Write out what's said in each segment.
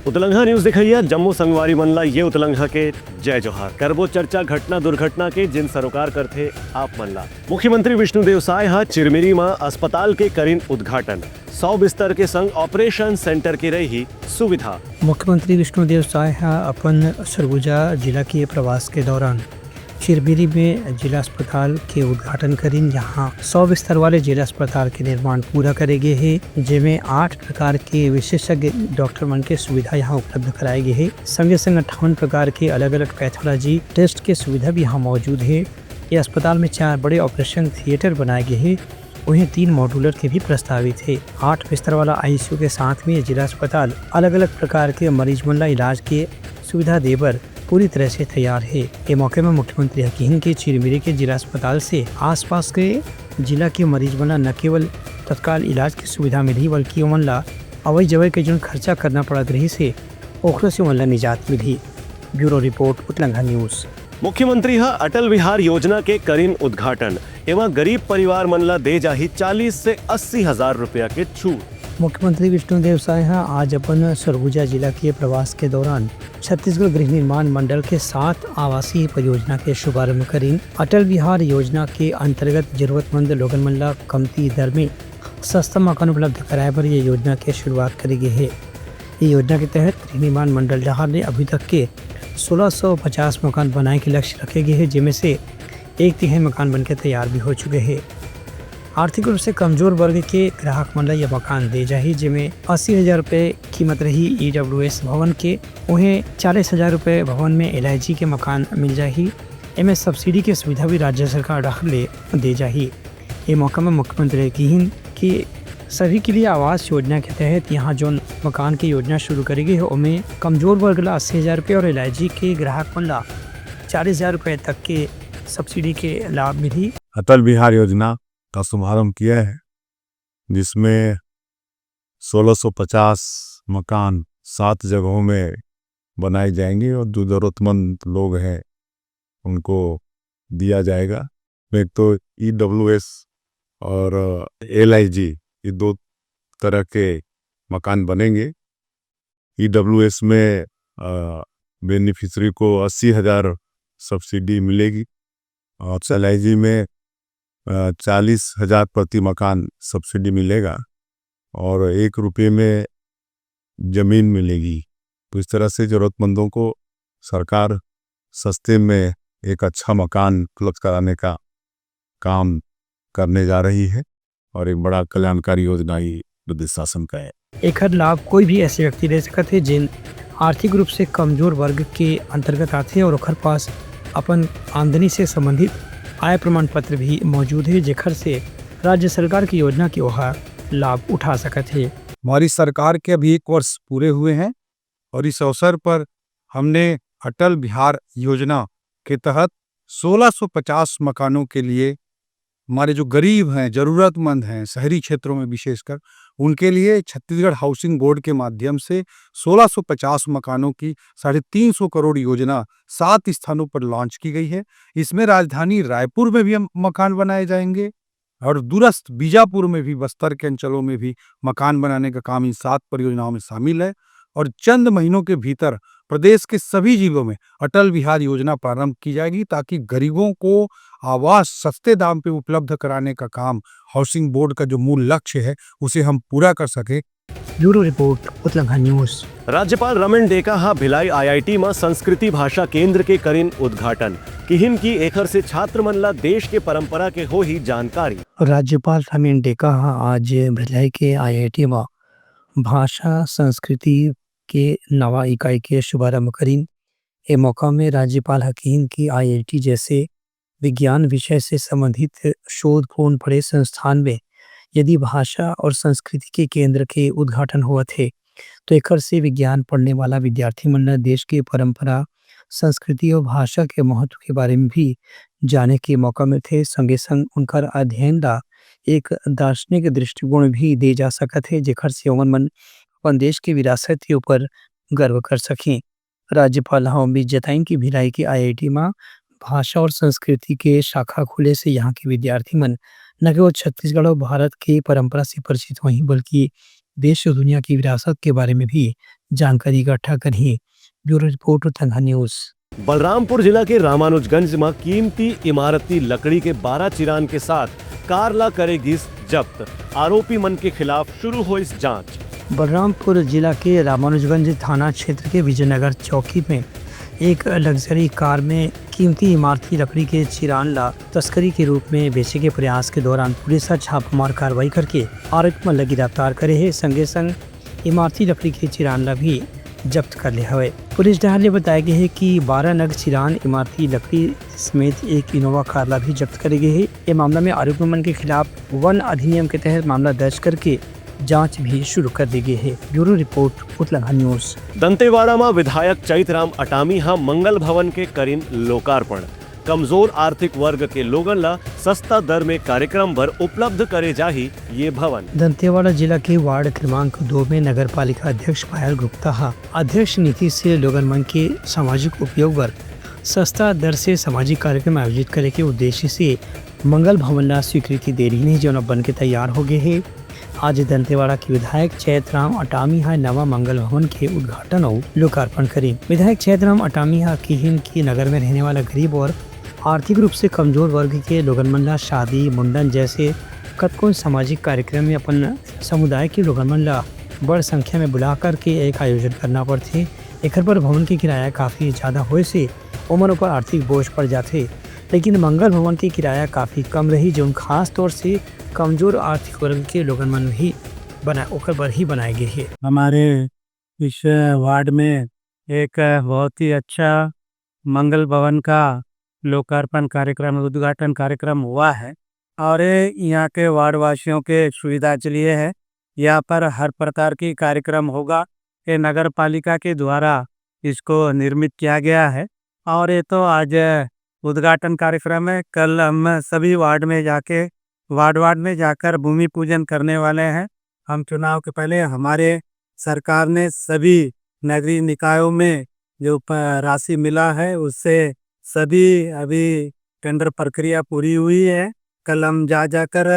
उतलंघा news दिखैया Jammu संगवारी मनला ये उतलंघा के जय जोहार करबो चर्चा घटना दुर्घटना के जिन सरोकार करथे आप मनला। मुख्यमंत्री विष्णुदेव साय हा चिरमिरी में अस्पताल के करीन उद्घाटन 100 बिस्तर के संग ऑपरेशन सेंटर की रही सुविधा। मुख्यमंत्री विष्णुदेव साय अपन सरगुजा जिला के प्रवास के दौरान चिरमिरी में जिला अस्पताल के उद्घाटन करीन। यहाँ 100 बिस्तर वाले जिला अस्पताल के निर्माण पूरा करे गए है, जिसमें 8 प्रकार के विशेषज्ञ डॉक्टर मन के सुविधा यहाँ उपलब्ध कराए गए है। संगे संग 58 प्रकार के अलग अलग पैथोलॉजी टेस्ट के सुविधा भी यहाँ मौजूद है। ये अस्पताल में 4 बड़े ऑपरेशन थिएटर बनाए गए हैं, उन्हें 3 मॉड्यूलर के भी प्रस्तावित है। 8 बिस्तर वाला ICU के साथ में जिला अस्पताल अलग अलग प्रकार के मरीज मन इलाज के सुविधा देवर पूरी तरह से तैयार है। ये मौके में मुख्यमंत्री हकीम के चिरमिरी के जिला अस्पताल से आसपास के जिला के मरीज बना न केवल तत्काल इलाज की सुविधा मिली, बल्कि उमनला अवई जवई के जो खर्चा करना पड़त रही से ओखरों से उमनला निजात मिली। ब्यूरो रिपोर्ट उतलंघा न्यूज। मुख्यमंत्री हा अटल बिहार योजना के करीन उद्घाटन एवं गरीब परिवार मनला दे जाही 40 से 80 हजार रुपया के छूट। मुख्यमंत्री विष्णुदेव साय आज अपन सरगुजा जिला के प्रवास के दौरान छत्तीसगढ़ गृह निर्माण मंडल के 7 आवासीय परियोजना के शुभारंभ करीन। अटल बिहार योजना के अंतर्गत जरूरतमंद लोगन मन ला कमती दर में सस्ता मकान उपलब्ध कराए पर ये योजना के शुरुआत करी गई है। ये योजना के तहत गृह निर्माण मंडल जहां ने अभी तक के 1650 मकान बनाए के लक्ष्य रखे गए हैं, जिनमें से 1/3 मकान बनकर तैयार भी हो चुके हैं। आर्थिक रूप से कमजोर वर्ग के ग्राहक मन यह मकान दे जाही, जिसमें 80,000 रुपये कीमत रही EWS भवन के, उन्हें 40,000 रुपये भवन में LIG के मकान मिल जाही। इनमें सब्सिडी की सुविधा भी राज्य सरकार रख ले दे जाही। ये मौका में मुख्यमंत्री की सभी के लिए आवास योजना के तहत यहाँ जो मकान की योजना शुरू करेगी है, उनमें कमजोर वर्ग ला 80,000 रुपये और LIG के ग्राहक मन ला 40,000 रुपये तक के सब्सिडी के लाभ मिली। अटल बिहार योजना का शुभारंभ किया है, जिसमें 1650 मकान 7 जगहों में बनाए जाएंगे और जो ज़रूरतमंद लोग हैं उनको दिया जाएगा। एक तो EWS और LIG, ये 2 तरह के मकान बनेंगे। EWS में बेनिफिशरी को 80,000 सब्सिडी मिलेगी और LIG में 40,000 प्रति मकान सब्सिडी मिलेगा और 1 रुपये में ज़मीन मिलेगी। तो इस तरह से ज़रूरतमंदों को सरकार सस्ते में एक अच्छा मकान उपलब्ध कराने का काम करने जा रही है और एक बड़ा कल्याणकारी योजना ही प्रदेश शासन का है। एक लाभ कोई भी ऐसे व्यक्ति ले सकते हैं जिन आर्थिक रूप से कमजोर वर्ग के अंतर्गत आते हैं और ओखर पास अपन आमदनी से संबंधित आय प्रमाण पत्र भी मौजूद है, जेखर से राज्य सरकार की योजना की वह लाभ उठा सकते हैं। हमारी सरकार के अभी 1 वर्ष पूरे हुए हैं और इस अवसर पर हमने अटल बिहार योजना के तहत 1650 मकानों के लिए हमारे जो गरीब हैं, जरूरतमंद हैं, शहरी क्षेत्रों में विशेषकर, उनके लिए छत्तीसगढ़ हाउसिंग बोर्ड के माध्यम से 1650 मकानों की 350 करोड़ योजना 7 स्थानों पर लॉन्च की गई है। इसमें राजधानी रायपुर में भी मकान बनाए जाएंगे और दूरस्थ बीजापुर में भी, बस्तर के अंचलों में भी मकान बनाने का काम इन 7 परियोजनाओं में शामिल है और चंद महीनों के भीतर प्रदेश के सभी जिलों में अटल बिहार योजना प्रारंभ की जाएगी, ताकि गरीबों को आवास सस्ते दाम पे उपलब्ध कराने का काम हाउसिंग बोर्ड का जो मूल लक्ष्य है उसे हम पूरा कर सके। ब्यूरो रिपोर्ट उतलंघा न्यूज। राज्यपाल रमन डेका हा भिलाई IIT में संस्कृति भाषा केंद्र के करीन उद्घाटन किहिन की एखर से छात्र मन ला देश के परंपरा के हो ही जानकारी। राज्यपाल रमन डेका आज भिलाई के IIT में भाषा संस्कृति के नवा इकाई के शुभारंभ करीन। ए मौका में राज्यपाल हकीम की IIT जैसे विज्ञान विषय से संबंधित शोधपूर्ण पढ़े संस्थान में यदि भाषा और संस्कृति के केंद्र के उद्घाटन हुआ थे, तो एकर से विज्ञान पढ़ने वाला विद्यार्थी मन देश के परंपरा, संस्कृति और भाषा के महत्व के बारे में भी जाने के मौका में थे। संगे संग उनकर अध्ययन ला एक दार्शनिक दृष्टिकोण भी दे जा सकत है, जेखर से ओमन मन अपन देश की विरासत के ऊपर गर्व कर सकें। राज्यपाल उम्मीद जताई कि भिलाई की IIT में भाषा और संस्कृति के शाखा खुले से यहाँ के विद्यार्थी मन न केवल छत्तीसगढ़ और भारत की परंपरा से परिचित हुई, बल्कि देश और दुनिया की विरासत के बारे में भी जानकारी इकट्ठा करी। Bureau report Uttarakhand news. Balrampur जिला के रामानुजगंज में कीमती इमारती लकड़ी के 12 चिरान के साथ कारला करेगी जब्त। आरोपी मन के खिलाफ शुरू हुई जांच। बलरामपुर जिला के रामानुजगंज थाना क्षेत्र के विजयनगर चौकी में एक लग्जरी कार में कीमती इमारती लकड़ी के चिरानला तस्करी के रूप में बेचे के प्रयास के दौरान पुलिस छापामार कार्रवाई करके आरोपी मन गिरफ्तार करे है। संगे संग इमारती लकड़ी के चिरानला भी जब्त कर लिया है। पुलिस डहार ने बताया गया है कि 12 नग चिरान इमारती लकड़ी समेत एक इनोवा कारला भी जब्त करे गए है। ये मामला में आरोपी मन के खिलाफ वन अधिनियम के तहत मामला दर्ज करके जांच भी शुरू कर दी गई है। Bureau report Uttarakhand news. Dantewada में विधायक चैतराम अटामी मंगल भवन के करीन लोकार्पण। कमजोर आर्थिक वर्ग के लोगन ला सस्ता दर में कार्यक्रम भर उपलब्ध करे जाही ये भवन। दंतेवाड़ा जिला के वार्ड क्रमांक 2 में नगर पालिका अध्यक्ष पायल गुप्ता अध्यक्ष नीति से लोगन मन के सामाजिक उपयोग पर सस्ता दर से सामाजिक कार्यक्रम आयोजित करे के उद्देश्य से मंगल भवन ला स्वीकृति दे रही है, जो बन के तैयार हो गए है। आज दंतेवाड़ा के विधायक चैतराम अटामी नवा मंगल भवन के उद्घाटन और लोकार्पण करी। विधायक चैतराम अटामी की नगर में रहने वाला गरीब और आर्थिक रूप से कमजोर वर्ग के लोगन मन ला शादी मुंडन जैसे कतको सामाजिक कार्यक्रम में अपन समुदाय के लोगन मन ला बड़ संख्या में बुला करके एक आयोजन करना पड़ते। एक पर भवन की किराया काफ़ी ज़्यादा होए से उमर ऊपर आर्थिक बोझ पड़ जाते, लेकिन मंगल भवन की किराया काफ़ी कम रही, जो खास तौर से कमजोर आर्थिक वर्ग के लोगन मन ही बनाए गए है। हमारे इस वार्ड में एक बहुत ही अच्छा मंगल भवन का लोकार्पण कार्यक्रम उद्घाटन कार्यक्रम हुआ है और यहाँ के वार्ड वासियों के सुविधा के लिए है। यहाँ पर हर प्रकार की कार्यक्रम होगा। ये नगर पालिका के द्वारा इसको निर्मित किया गया है और ये तो आज उद्घाटन कार्यक्रम है। कल हम सभी वार्ड में जाकर भूमि पूजन करने वाले हैं। हम चुनाव के पहले हमारे सरकार ने सभी नगरीय निकायों में जो राशि मिला है उससे सभी अभी टेंडर प्रक्रिया पूरी हुई है। कल हम जाकर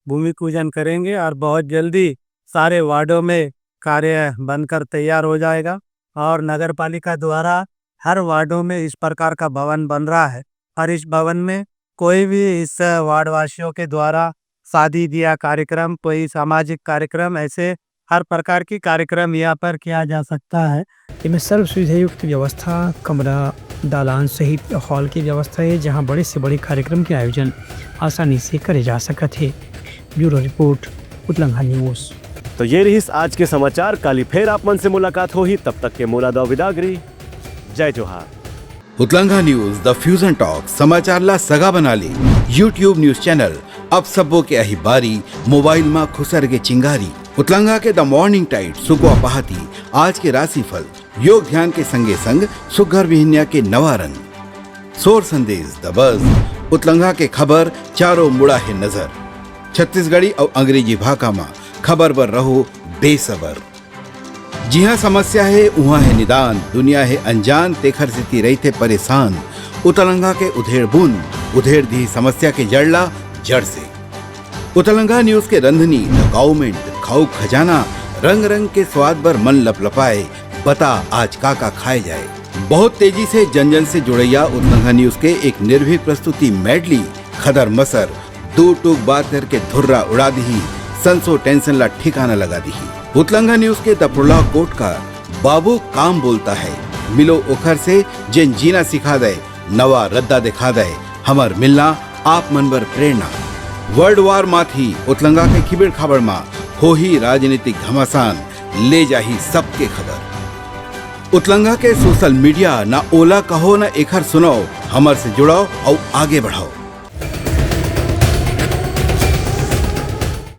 भूमि पूजन करेंगे और बहुत जल्दी सारे वार्डों में कार्य बनकर तैयार हो जाएगा और नगर पालिका द्वारा हर वार्डों में इस प्रकार का भवन बन रहा है और इस भवन में कोई भी इस वार्ड वासियों के द्वारा शादी ब्याह कार्यक्रम, कोई सामाजिक कार्यक्रम, ऐसे हर प्रकार की कार्यक्रम यहाँ पर किया जा सकता है। इनमें सर्व सुविधा युक्त व्यवस्था, कमरा, दालान सहित हॉल की व्यवस्था है, जहां बड़े से बड़े कार्यक्रम के आयोजन आसानी से करे जा सकते हैं। Bureau report Uttarakhand news. तो ये रही आज के समाचार। काली फिर आप मन से मुलाकात हो ही, तब तक के मोला दो विदागरी। जय जोहार। Uttarakhand news the fusion talk समाचार ला सगा बना ली। यूट्यूब न्यूज चैनल अब सबो के अही बारी मोबाइल में खुसर के चिंगारी। उत्तराखंड के द मॉर्निंग टाइड सुगवा पहाती आज के राशिफल योग ध्यान के संगे संग सुघर विहिन्या के नवा रंग सोर संदेश द बज उत्तराखंड के खबर चारों मुड़ा है नजर। छत्तीसगढ़ी और अंग्रेजी भाषा में खबर पर रहो बेसबर। जी हाँ, समस्या है वहाँ है निदान, दुनिया है अनजान तेखर स्थिति रही थे परेशान। उत्तराखंड के उधेड़ बुन उधेड़ दी समस्या के जड़ला जड़ से। उत्तराखंड न्यूज के रंधनी द गवर्नमेंट खाऊ खजाना रंग रंग के स्वाद पर मन लपलपाए, बता आज का खाए जाए। बहुत तेजी से जन जन से जुड़ैया उत्तराखंड न्यूज के एक निर्भीक प्रस्तुति मेडली खदर मसर दो टूक बात करके धुर्रा उड़ा दी, संसो टेंशन ला ठिकाना लगा दी। उत्तराखंड न्यूज के तपुरला कोट का बाबू काम बोलता है, मिलो ओखर से जिन जीना सिखा दे, नवा रद्दा दिखा दे, हमार मिलना आप मन बर प्रेरणा। वर्ल्ड वार माथी उत्तराखंड के खिबड़ खबर मा हो ही राजनीतिक घमासान, ले जाही सबके खबर। उत्तराखंड के सोशल मीडिया ना ओला कहो ना एखर सुनाओ, हमर से जुड़ाओ और आगे बढ़ाओ।